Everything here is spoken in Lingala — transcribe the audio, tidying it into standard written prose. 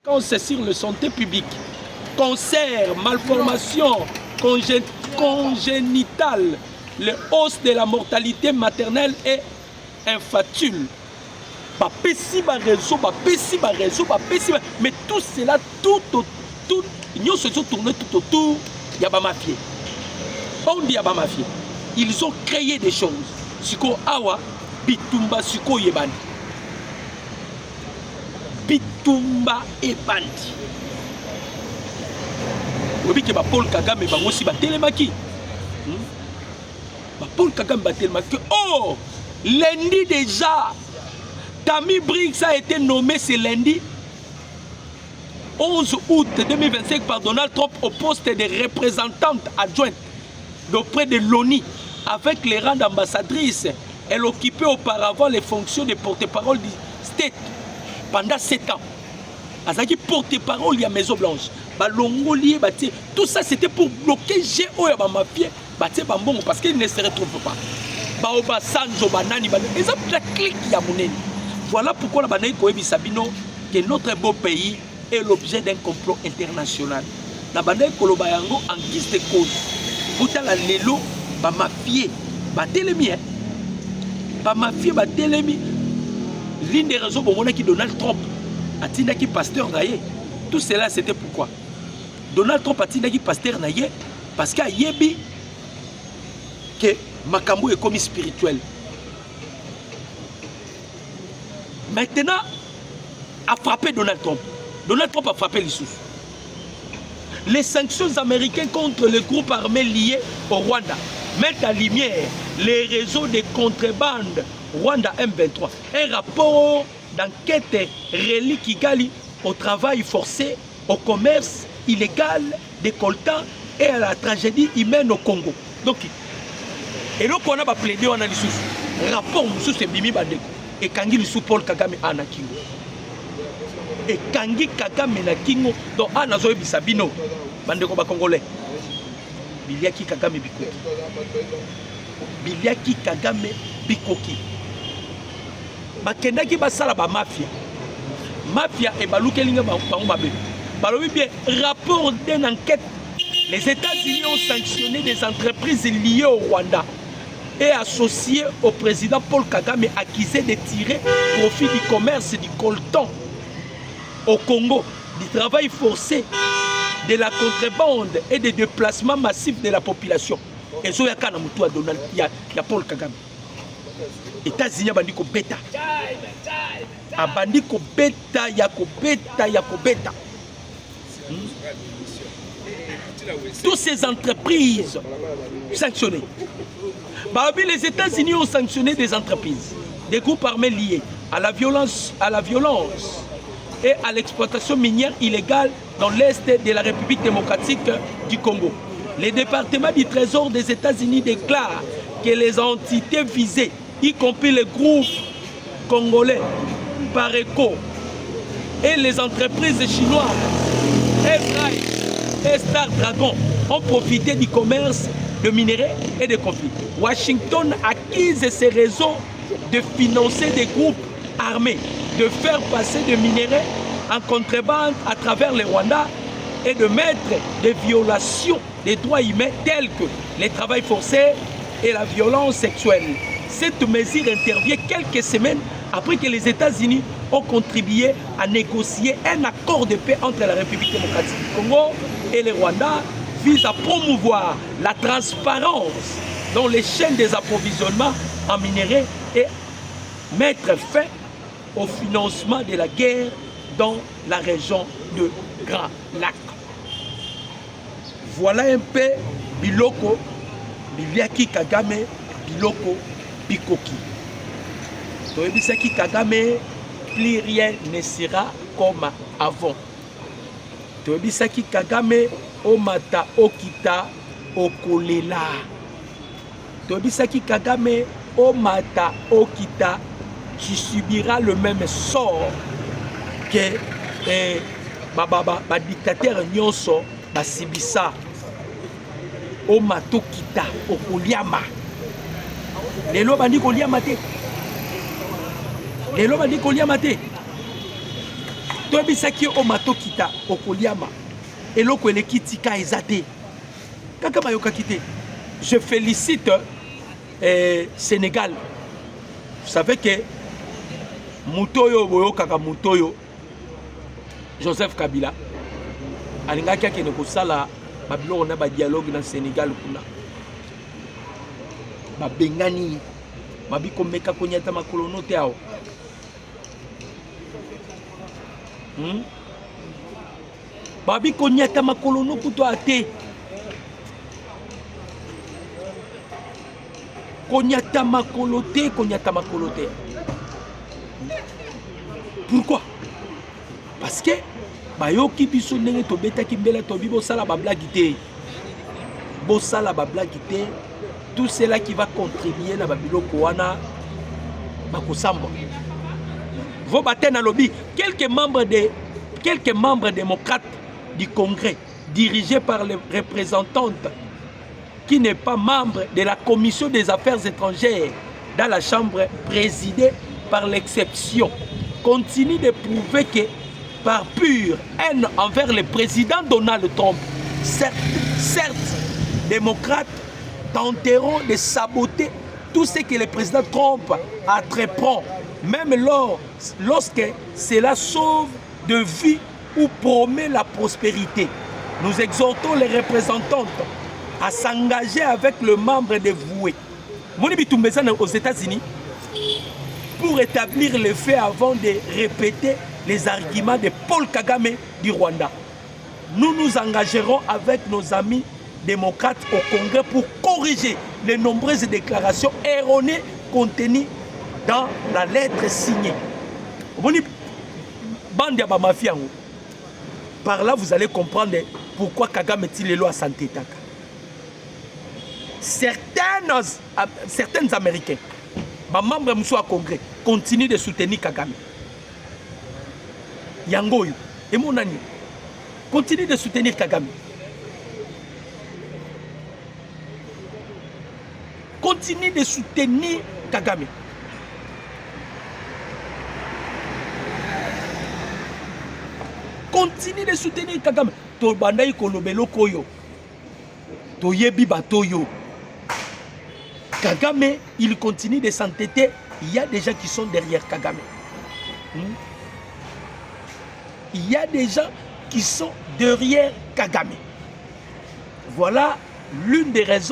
conséquences sur la santé publique, cancer, malformation congénitale, la hausse de la mortalité maternelle et infantile. Mais tout cela, nous se sont tournés tout autour, il y a pas mafia. On dit Yaba Mafia. Ils ont créé des choses. Siko Awa, Bitumba, Siko Yebani. Bitumba et Bandi. Vous voyez que Paul Kagame va aussi battre les maquis. Paul Kagame va battre les maquis. Oh, lundi déjà, Tammy Briggs a été nommé ce lundi 11 août 2025 par Donald Trump au poste de représentante adjointe auprès de l'ONU avec les rangs d'ambassadrice. Elle occupait auparavant les fonctions de porte-parole du State pendant 7 ans. Azaki porte-parole de la Maison Blanche. Tout ça c'était pour bloquer GO et la mafia. Parce qu'ils ne se retrouvent pas. Voilà pourquoi la que notre beau pays est l'objet d'un complot international. La bande Kolobayango en guise de cause. Pourtant la lelo, ba mafia, ba telemi, ba mafia, ba telemi. L'une des raisons pour moi qui Donald Trump a tina qui pasteur naïe. Tout cela c'était pourquoi Donald Trump a tina qui pasteur naïe parce qu'il y a yebi que Makambo est comme spirituel. Maintenant, a frappé Donald Trump. Donald Trump a frappé les sous. Les sanctions américaines contre les groupes armés liés au Rwanda mettent en lumière les réseaux de contrebande Rwanda M23. Un rapport d'enquête relie Kigali au travail forcé, au commerce illégal des coltans et à la tragédie humaine au Congo. Donc, et donc on a plaidé on a les sous. Rapport sous c'est Bimi Bandeko et Kangi le sous Paul Kagame Anakingo. Et Kangi Kagame na Kingo donc Anazoe Bisabino Bandeko ba Congolais. Biliaki Kagame Bikoki. Biliaki Kagame Bikoki. Bakendaki basala ba mafia. Mafia et balukelinga ba mabe. Balobi bien rapport d'une enquête. Les États-Unis ont sanctionné des entreprises liées au Rwanda et associées au président Paul Kagame accusé de tirer profit du commerce du coltan au Congo, du travail forcé, de la contrebande et des déplacements massifs de la population. Et ça, il y a Donald, il y a Paul Kagame. États-Unis bandi ko beta. Abandi ko beta, ya ko beta, ya ko beta. Toutes ces entreprises sanctionnées. Les États-Unis ont sanctionné des entreprises, des groupes armés liés à la violence et à l'exploitation minière illégale dans l'est de la République démocratique du Congo. Le département du Trésor des États-Unis déclare que les entités visées, y compris les groupes congolais, Pareco et les entreprises chinoises, et Star Dragon, ont profité du commerce de minerais et de conflits. Washington accuse ces réseaux de financer des groupes armés, de faire passer des minerais en contrebande à travers le Rwanda et de mettre des violations des droits humains tels que le travail forcé et la violence sexuelle. Cette mesure intervient quelques semaines après que les États-Unis ont contribué à négocier un accord de paix entre la République démocratique du Congo et le Rwanda vise à promouvoir la transparence dans les chaînes des approvisionnements en minerais et mettre fin au financement de la guerre dans la région de Grand Lac. Voilà un peu Biloko, Biliaki Kagame, Biloko, Bikoki. Toyebisaki Kagame, plus rien ne sera comme avant. Toyebisaki Kagame, Omata Okita Okolela. Toyebisaki Kagame, Omata Okita, tu subiras le même sort que dictateur Nyonso Basibisa. Omata Okita Okoliama. Lelo bandi koliama te. Lelo bandi koliama te. toyebisaki o mato kita okoliama eloko eleki tika eza te kaka mayokaki te. Je félicite Sénégal. Vous savez que Mutoyo boyokaka Mutoyo Joseph Kabila alingaki akende kosala babiloko na badialogue na Sénégal kuna babengani babikomeka konyata makolo no te awo. Babikonyata makolo no kuto ate konyata makolo te, konyata makolo te. Pourquoi? Parce que bayoki biso ndenge tobetaki mbela tobi bosala bablagi te, bosala bablagi te. Tout cela qui va contribuer na babiloko wana bakosamba. Vos batailles na lobby, quelques membres démocrates du Congrès dirigés par les représentantes qui n'est pas membre de la commission des affaires étrangères dans la chambre présidée par l'exception continue de prouver que par pure haine envers le président Donald Trump, certes démocrates tenteront de saboter tout ce que le président Trump entreprend, même lorsque cela sauve de vie ou promet la prospérité. Nous exhortons les représentantes à s'engager avec le membre dévoué aux États-Unis pour établir les faits avant de répéter les arguments de Paul Kagame du Rwanda. Nous nous engagerons avec nos amis démocrates au Congrès pour corriger les nombreuses déclarations erronées contenues dans la lettre signée. Par là, vous allez comprendre pourquoi Kagame est-il à santé. Certains Américains, membres du Congrès, continuent de soutenir Kagame. Yangoyo et mon ami continuent de soutenir Kagame. Continue de soutenir Kagame. Continue de soutenir Kagame. Tobandai kolobelo koyo. Toyebi batoyo. Kagame, il continue de s'entêter. Il y a des gens qui sont derrière Kagame. Il y a des gens qui sont derrière Kagame. Voilà l'une des raisons